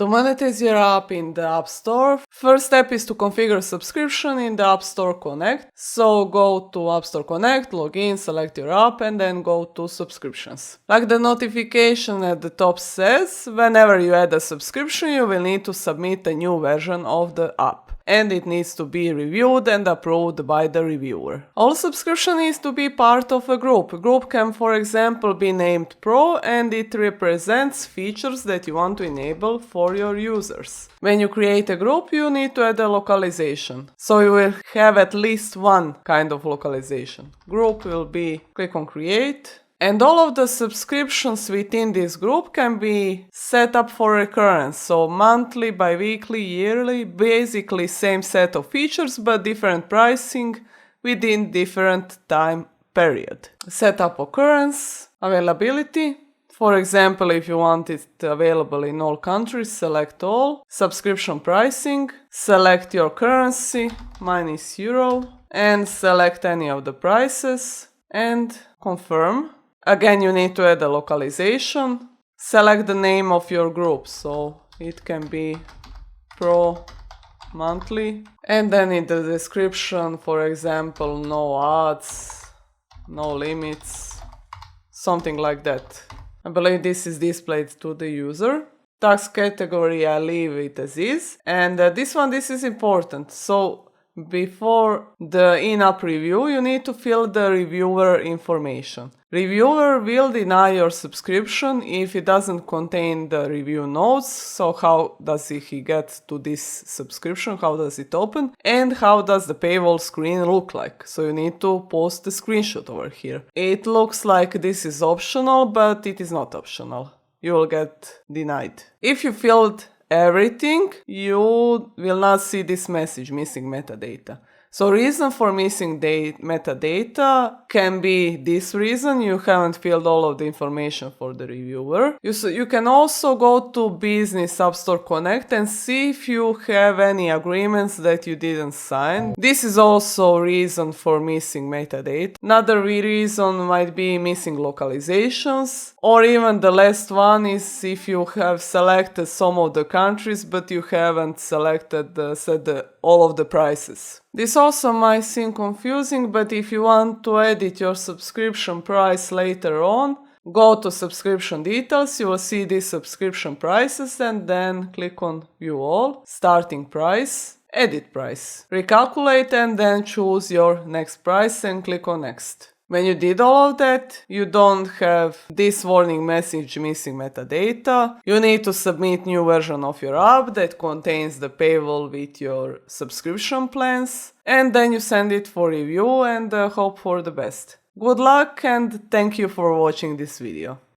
To monetize your app in the App Store, first step is to configure subscription in the App Store Connect. So go to App Store Connect, log in, select your app, and then go to subscriptions. Like the notification at the top says, whenever you add a subscription, you will need to submit a new version of the app. And it needs to be reviewed and approved by the reviewer. All subscription needs to be part of a group. A group can, for example, be named Pro, and it represents features that you want to enable for your users. When you create a group, you need to add a localization. So you will have at least one kind of localization. Group will be, click on Create. And all of the subscriptions within this group can be set up for recurrence. So monthly, bi-weekly, yearly, basically same set of features but different pricing within different time period. Setup occurrence, availability. For example, if you want it available in all countries, select all. Subscription pricing, select your currency, mine is euro, and select any of the prices and confirm. Again, you need to add a localization. Select the name of your group, so it can be Pro Monthly. And then in the description, for example, no ads, no limits, something like that. I believe this is displayed to the user. Tax category, I leave it as is. And this is important. So before the in-app review, you need to fill the reviewer information. Reviewer will deny your subscription if it doesn't contain the review notes. So how does he get to this subscription? How does it open? And how does the paywall screen look like? So you need to post a screenshot over here. It looks like this is optional, but it is not optional. You will get denied. If you filled everything, you will not see this message, missing metadata. So reason for missing metadata can be this reason: you haven't filled all of the information for the reviewer. You can also go to Business App Store Connect and see if you have any agreements that you didn't sign. This is also reason for missing metadata. Another reason might be missing localizations, or even the last one is if you have selected some of the countries but you haven't selected all of the prices. This also might seem confusing, but if you want to edit your subscription price later on, go to subscription details, you will see these subscription prices, and then click on view all, starting price, edit price, recalculate, and then choose your next price and click on next. When you did all of that, you don't have this warning message missing metadata. You need to submit new version of your app that contains the paywall with your subscription plans, and then you send it for review and hope for the best. Good luck and thank you for watching this video.